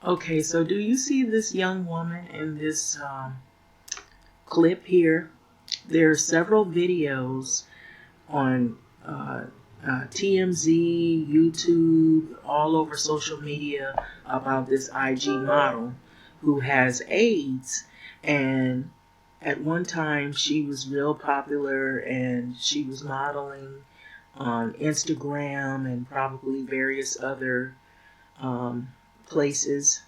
Okay, so do you see this young woman in this clip here? There are several videos on TMZ, YouTube, all over social media about this IG model who has AIDS. And at one time, she was real popular and she was modeling on Instagram and probably various other um, places.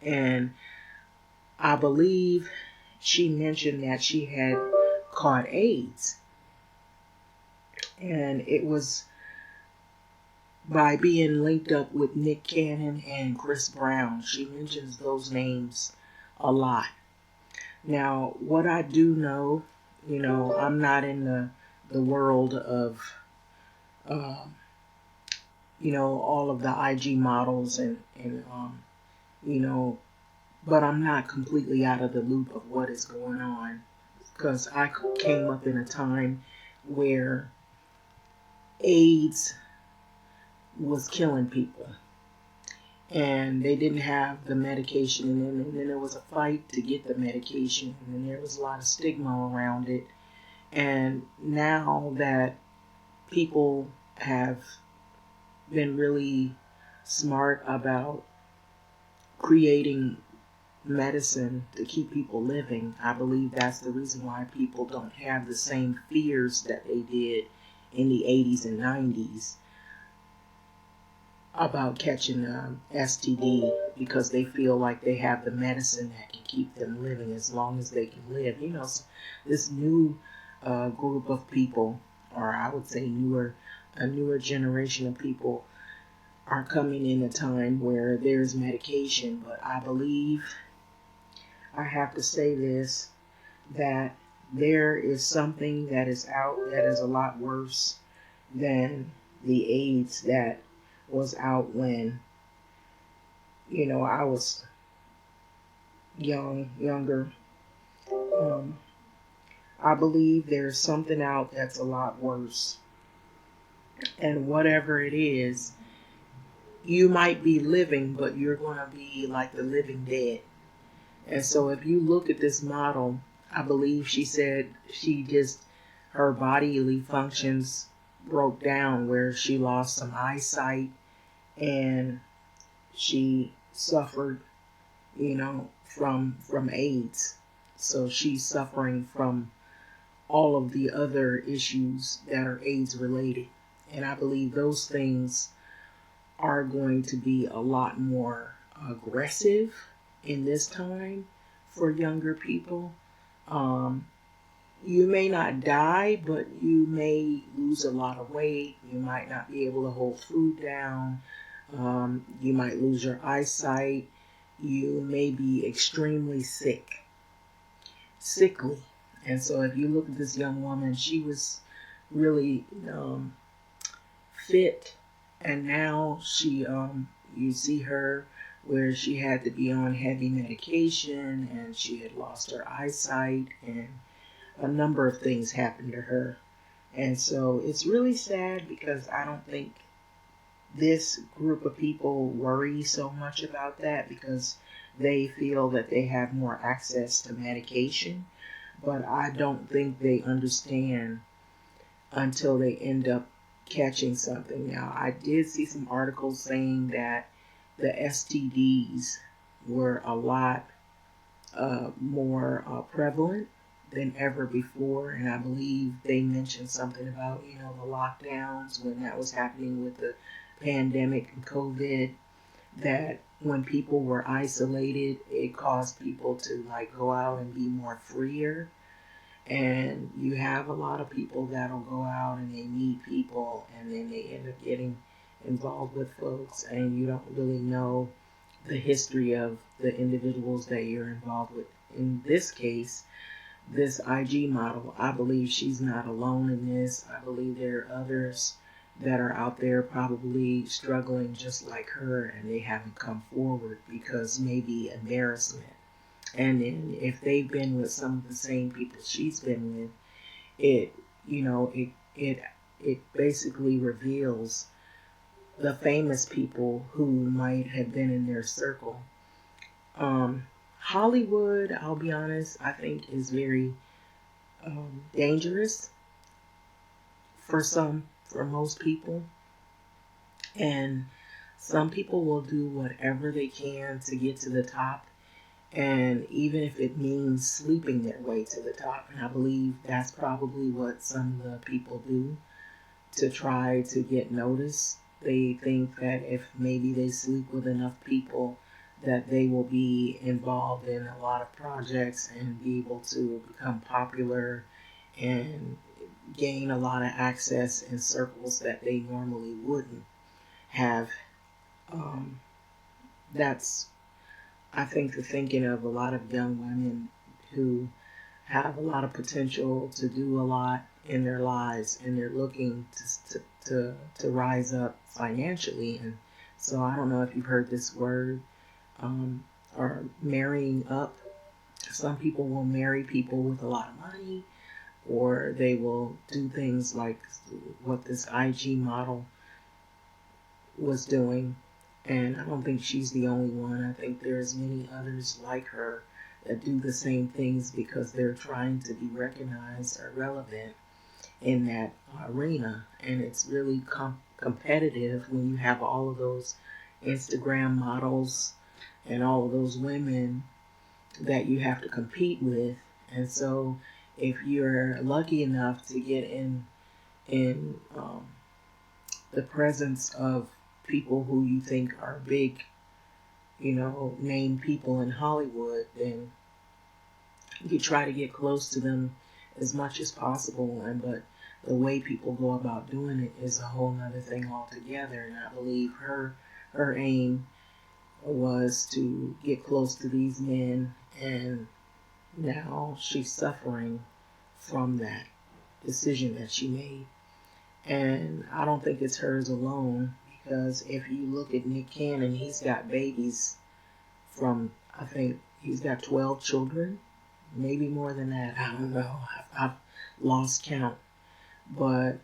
And I believe she mentioned that she had caught AIDS. And it was by being linked up with Nick Cannon and Chris Brown. She mentions those names a lot. Now, what I do know, I'm not in the world of, uh, all of the IG models and you know, but I'm not completely out of the loop of what is going on because I came up in a time where AIDS was killing people and they didn't have the medication, and then there was a fight to get the medication, and then there was a lot of stigma around it. And now that people have been really smart about creating medicine to keep people living, I believe that's the reason why people don't have the same fears that they did in the 80s and 90s about catching STD, because they feel like they have the medicine that can keep them living as long as they can live. This new group of people, or I would say a newer generation of people, are coming in a time where there's medication. But I believe I have to say this, that there is something that is out that is a lot worse than the AIDS that was out when, I was younger. Um, I believe there's something out that's a lot worse. And whatever it is, you might be living, but you're going to be like the living dead. And so if you look at this model, I believe she said her bodily functions broke down where she lost some eyesight and she suffered, from AIDS. So she's suffering from all of the other issues that are AIDS related. And I believe those things are going to be a lot more aggressive in this time for younger people. You may not die, but you may lose a lot of weight. You might not be able to hold food down. You might lose your eyesight. You may be extremely sickly. And so if you look at this young woman, she was really fit. And now you see her where she had to be on heavy medication and she had lost her eyesight and a number of things happened to her. And so it's really sad because I don't think this group of people worry so much about that because they feel that they have more access to medication. But I don't think they understand until they end up catching something. Now, I did see some articles saying that the STDs were a lot more prevalent than ever before, and I believe they mentioned something about the lockdowns when that was happening with the pandemic and COVID, that when people were isolated, it caused people to go out and be more freer. And you have a lot of people that'll go out and they meet people and then they end up getting involved with folks, and you don't really know the history of the individuals that you're involved with. In this case, this IG model, I believe she's not alone in this. I believe there are others that are out there probably struggling just like her, and they haven't come forward because maybe embarrassment. And then if they've been with some of the same people she's been with, it basically reveals the famous people who might have been in their circle Hollywood, I'll be honest, I think is very dangerous for most people. And some people will do whatever they can to get to the top. And even if it means sleeping their way to the top. And I believe that's probably what some of the people do to try to get noticed. They think that if maybe they sleep with enough people, that they will be involved in a lot of projects and be able to become popular and gain a lot of access in circles that they normally wouldn't have. That's, I think, the thinking of a lot of young women who have a lot of potential to do a lot in their lives, and they're looking to rise up financially. And so I don't know if you've heard this word, or marrying up. Some people will marry people with a lot of money, or they will do things like what this IG model was doing. And I don't think she's the only one. I think there's many others like her that do the same things because they're trying to be recognized or relevant in that arena. And it's really competitive when you have all of those Instagram models and all of those women that you have to compete with. And so if you're lucky enough to get in the presence of people who you think are big, named people in Hollywood, then you try to get close to them as much as possible. But the way people go about doing it is a whole other thing altogether. And I believe her aim was to get close to these men, and now she's suffering from that decision that she made. And I don't think it's hers alone, because if you look at Nick Cannon, he's got babies from, I think he's got 12 children, maybe more than that. I don't know. I've lost count. But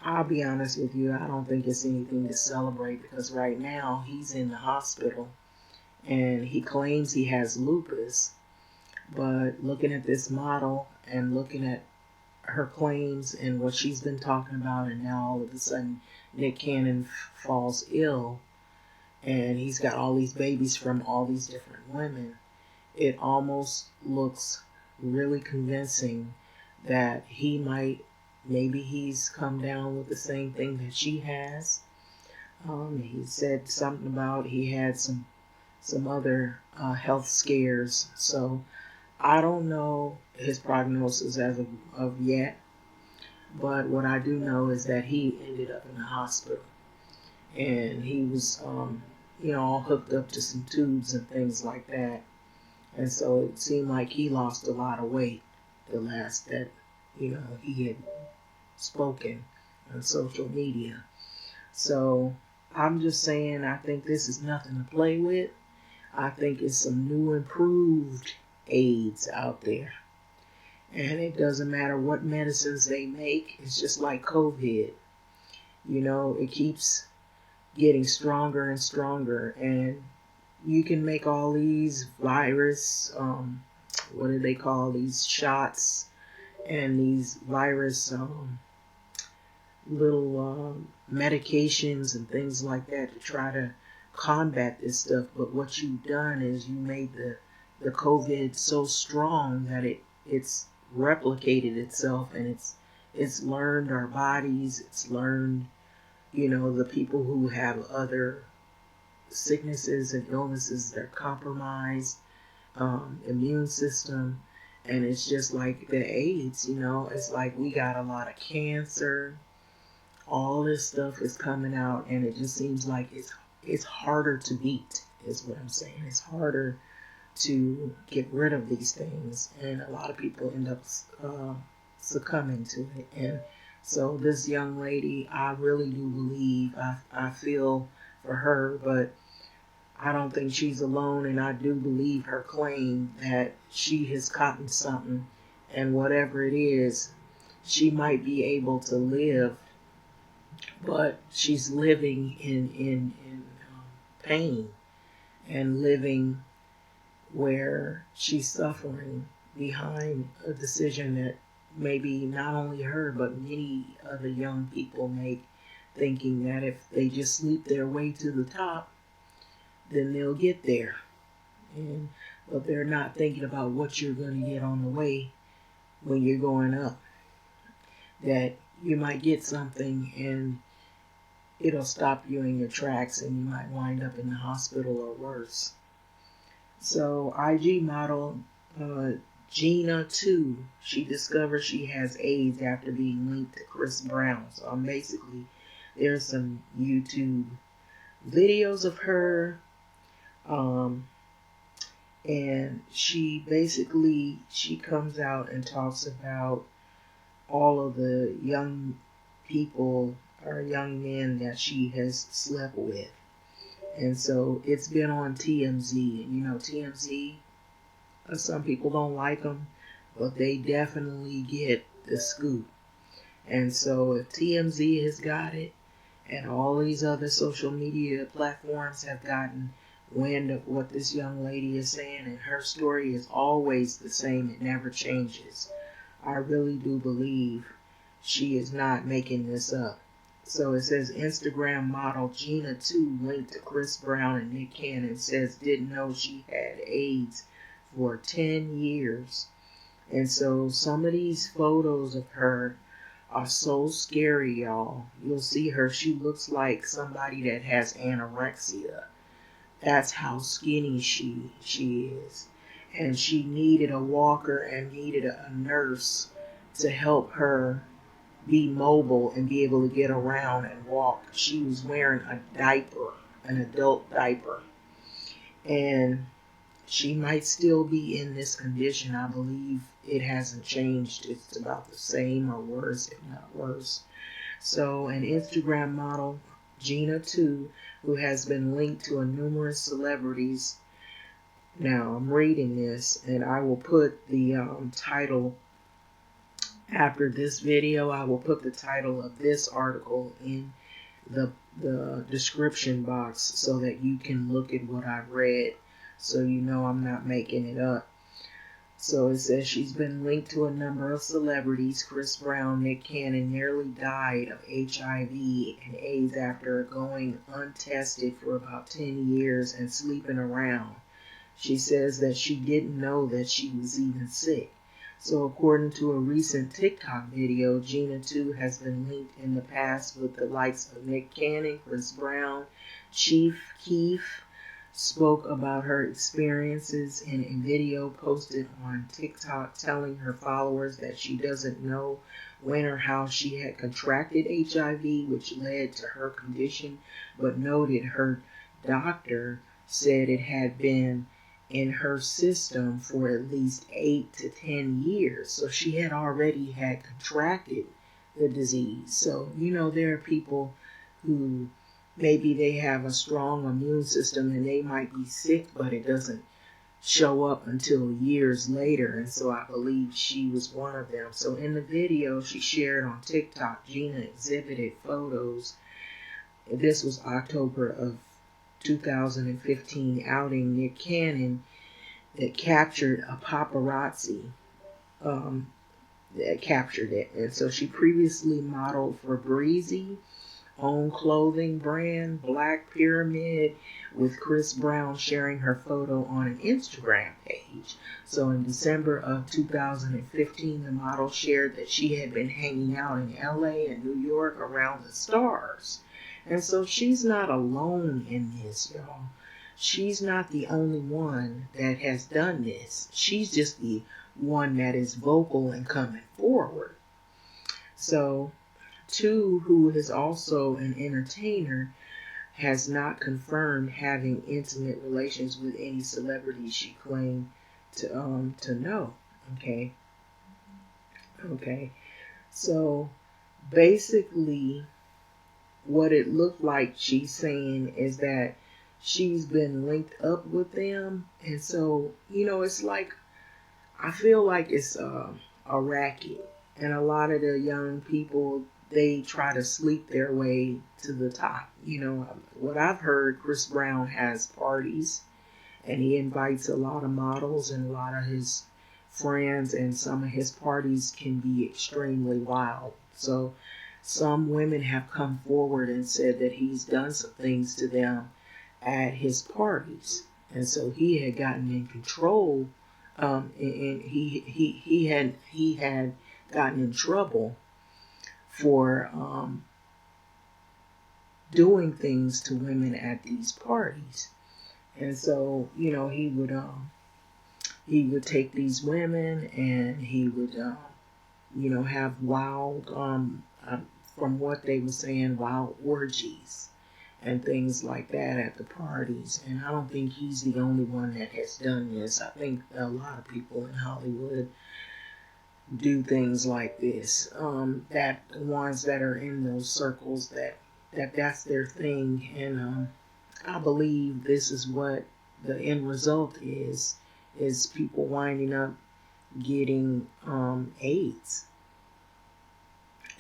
I'll be honest with you, I don't think it's anything to celebrate, because right now he's in the hospital and he claims he has lupus. But looking at this model and looking at her claims and what she's been talking about, and now all of a sudden Nick Cannon falls ill and he's got all these babies from all these different women, it almost looks really convincing that maybe he's come down with the same thing that she has. He said something about he had some other health scares. So I don't know his prognosis as of yet, but what I do know is that he ended up in the hospital, and he was, all hooked up to some tubes and things like that. And so it seemed like he lost a lot of weight the last that, he had spoken on social media. So I'm just saying, I think this is nothing to play with. I think it's some new improved AIDS out there. And it doesn't matter what medicines they make. It's just like COVID. It keeps getting stronger and stronger. And you can make all these virus, what do they call these shots? And these virus little medications and things like that to try to combat this stuff. But what you've done is you made the COVID so strong that it's replicated itself, and it's learned our bodies. It's learned, the people who have other sicknesses and illnesses that are compromised immune system. And it's just like the AIDS, it's like we got a lot of cancer. All this stuff is coming out, and it just seems like it's harder to beat, is what I'm saying. It's harder to get rid of these things, and a lot of people end up succumbing to it. And so this young lady, I really do believe, I feel for her, but I don't think she's alone, and I do believe her claim that she has caught something, and whatever it is, she might be able to live, but she's living in pain and living where she's suffering behind a decision that maybe not only her, but many other young people make, thinking that if they just sleep their way to the top, then they'll get there. But they're not thinking about what you're going to get on the way when you're going up. That you might get something and it'll stop you in your tracks and you might wind up in the hospital or worse. So IG model Gina Tew, she discovered she has AIDS after being linked to Chris Brown. So basically, there's some YouTube videos of her, and she comes out and talks about all of the young people or young men that she has slept with. And so it's been on TMZ. And you know, TMZ, some people don't like them, but they definitely get the scoop. And so if TMZ has got it, and all these other social media platforms have gotten wind of what this young lady is saying, and her story is always the same, it never changes. I really do believe she is not making this up. So it says Instagram model Gina Tew linked to Chris Brown and Nick Cannon says didn't know she had AIDS for 10 years. And so some of these photos of her are so scary, y'all. You'll see her. She looks like somebody that has anorexia. That's how skinny she is. And she needed a walker and needed a nurse to help her be mobile and be able to get around and walk. She was wearing a diaper, an adult diaper. And she might still be in this condition. I believe it hasn't changed. It's about the same or worse, if not worse. So an Instagram model, Gina Tew, who has been linked to numerous celebrities. Now I'm reading this, and I will put the title after this video. I will put the title of this article in the description box so that you can look at what I read, so you know I'm not making it up. So it says she's been linked to a number of celebrities. Chris Brown, Nick Cannon nearly died of HIV and AIDS after going untested for about 10 years and sleeping around. She says that she didn't know that she was even sick. So according to a recent TikTok video, Gina Tew has been linked in the past with the likes of Nick Cannon, Chris Brown. Chief Keef spoke about her experiences in a video posted on TikTok telling her followers that she doesn't know when or how she had contracted HIV, which led to her condition, but noted her doctor said it had been in her system for at least 8 to 10 years. So she had already had contracted the disease. So, you know, there are people who maybe they have a strong immune system and they might be sick, but it doesn't show up until years later. And so I believe she was one of them. So in the video she shared on TikTok, Gina exhibited photos. This was October of 2015, outing Nick Cannon that captured a paparazzi that captured it. And so she previously modeled for Breezy, own clothing brand, Black Pyramid, with Chris Brown sharing her photo on an Instagram page. So in December of 2015, the model shared that she had been hanging out in LA and New York around the stars. And so she's not alone in this, y'all. She's not the only one that has done this. She's just the one that is vocal and coming forward. So Tew, who is also an entertainer, has not confirmed having intimate relations with any celebrity she claimed to know. Okay. So basically, what it looked like she's saying is that she's been linked up with them, and so you know, it's like I feel like it's a racket, and a lot of the young people, they try to sleep their way to the top. You know, what I've heard, Chris Brown has parties and he invites a lot of models and a lot of his friends, and some of his parties can be extremely wild. So some women have come forward and said that he's done some things to them at his parties, and so he had gotten in control, and he had gotten in trouble for doing things to women at these parties. And so, he would take these women, and he would have wild, from what they were saying, wild orgies and things like that at the parties. And I don't think he's the only one that has done this. I think a lot of people in Hollywood do things like this. That the ones that are in those circles, that's their thing. And I believe this is what the end result is people winding up getting AIDS.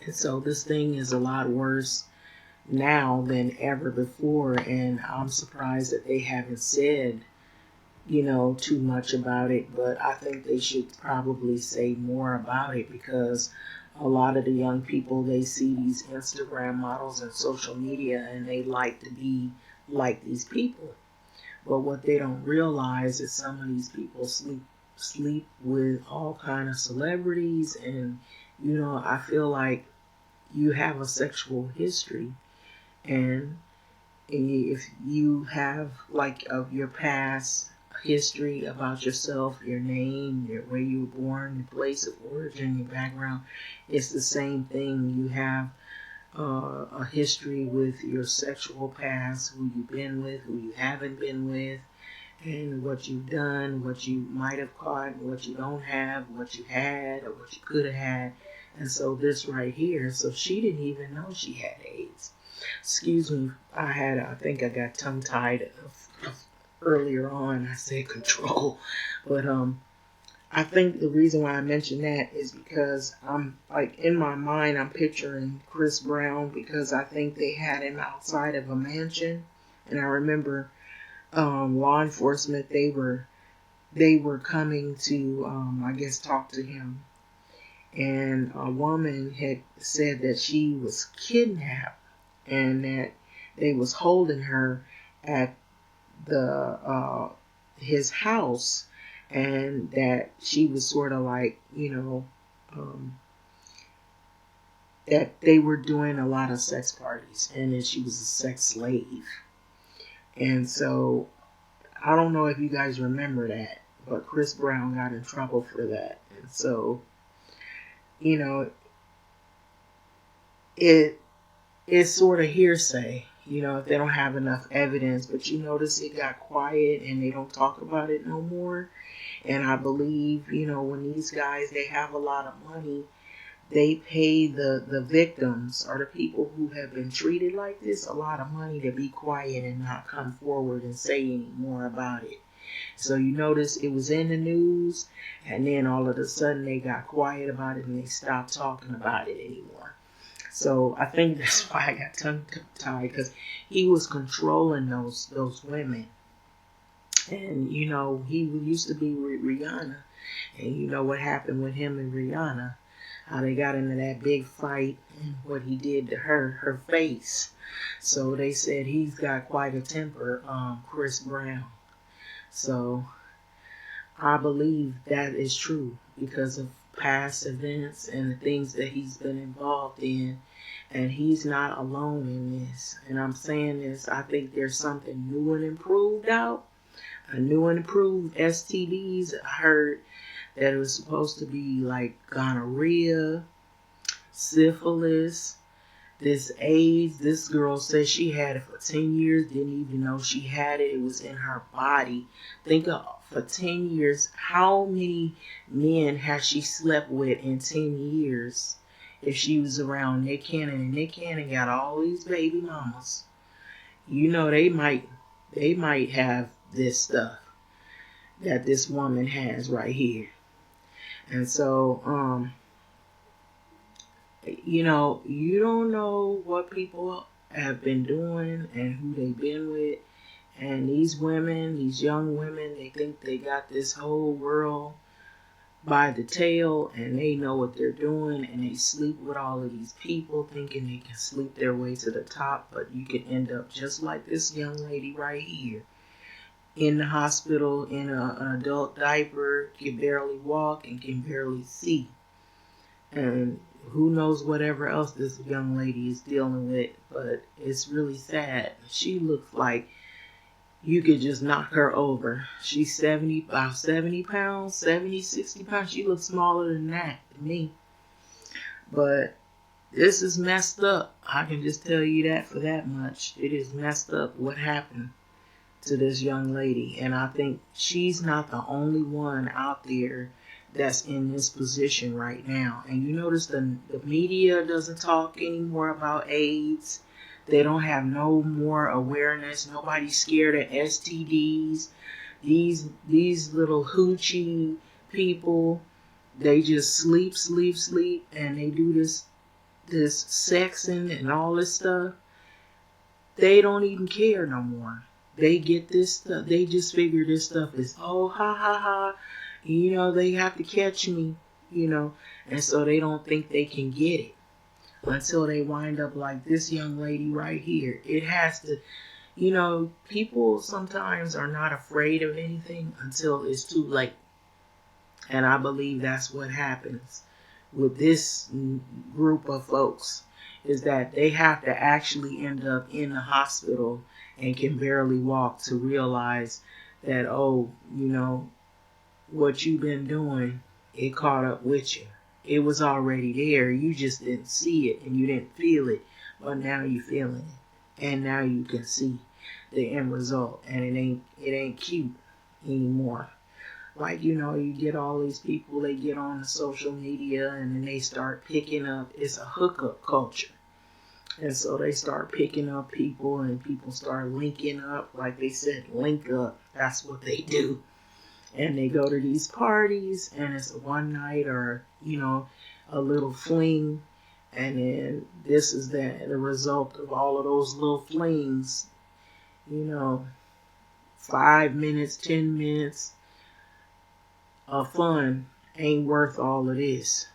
And so this thing is a lot worse now than ever before, and I'm surprised that they haven't said, too much about it, but I think they should probably say more about it, because a lot of the young people, they see these Instagram models and social media, and they like to be like these people. But what they don't realize is some of these people sleep with all kind of celebrities, and I feel like you have a sexual history, and if you have like of your past history about yourself, your name, where you were born, your place of origin, your background, it's the same thing. You have a history with your sexual past, who you've been with, who you haven't been with, and what you've done, what you might have caught, what you don't have, what you had, or what you could have had. And so this right here, so she didn't even know she had AIDS. Excuse me, I think I got tongue-tied earlier on. I said control. But I think the reason why I mentioned that is because I'm like, in my mind, I'm picturing Chris Brown, because I think they had him outside of a mansion. And I remember law enforcement, they were coming to, I guess, talk to him. And a woman had said that she was kidnapped, and that they was holding her at the his house, and that she was sort of like, that they were doing a lot of sex parties, and that she was a sex slave. And so I don't know if you guys remember that, but Chris Brown got in trouble for that. And so, it's sort of hearsay, if they don't have enough evidence. But you notice it got quiet, and they don't talk about it no more. And I believe, when these guys, they have a lot of money, they pay the victims, or the people who have been treated like this, a lot of money to be quiet and not come forward and say any more about it. So you notice it was in the news, and then all of a sudden they got quiet about it, and they stopped talking about it anymore. So I think that's why I got tongue-tied, because he was controlling those women. And, he used to be with Rihanna. And you know what happened with him and Rihanna. How they got into that big fight, and what he did to her face. So they said he's got quite a temper, Chris Brown. So I believe that is true, because of past events and the things that he's been involved in. And he's not alone in this. And I'm saying this, I think there's something new and improved out. A new and improved STDs. I heard that it was supposed to be like gonorrhea, syphilis, this AIDS. This girl said she had it for 10 years, didn't even know she had it. It was in her body. Think of, for 10 years, how many men has she slept with in 10 years? If she was around Nick Cannon, and Nick Cannon got all these baby mamas, they might have this stuff that this woman has right here. And so, you don't know what people have been doing and who they've been with. And these women, these young women, they think they got this whole world by the tail, and they know what they're doing, and they sleep with all of these people thinking they can sleep their way to the top. But you can end up just like this young lady right here, in the hospital in an adult diaper, can barely walk and can barely see. And who knows whatever else this young lady is dealing with, but it's really sad. She looks like you could just knock her over. She's about 70 pounds, 70, 60 pounds. She looks smaller than that to me. But this is messed up. I can just tell you that for that much. It is messed up what happened to this young lady. And I think she's not the only one out there that's in this position right now. And you notice the media doesn't talk anymore about AIDS. They don't have no more awareness. Nobody's scared of STDs. These little hoochie people, they just sleep, and they do this sexing and all this stuff. They don't even care no more. They get this stuff. They just figure this stuff is, oh, ha, ha, ha. You know, they have to catch me, you know. And so they don't think they can get it until they wind up like this young lady right here. It has to, you know, people sometimes are not afraid of anything until it's too late. And I believe that's what happens with this group of folks, is that they have to actually end up in the hospital and can barely walk to realize that, oh, you know, what you've been doing, it caught up with you. It was already there. You just didn't see it and you didn't feel it. But now you're feeling it. And now you can see the end result. And it ain't cute anymore. Like, you know, you get all these people, they get on the social media and then they start picking up, it's a hookup culture. And so they start picking up people and people start linking up. Like they said, link up. That's what they do. And they go to these parties and it's a one night or, you know, a little fling. And then this is the result of all of those little flings. You know, 5 minutes, 10 minutes of fun ain't worth all of this.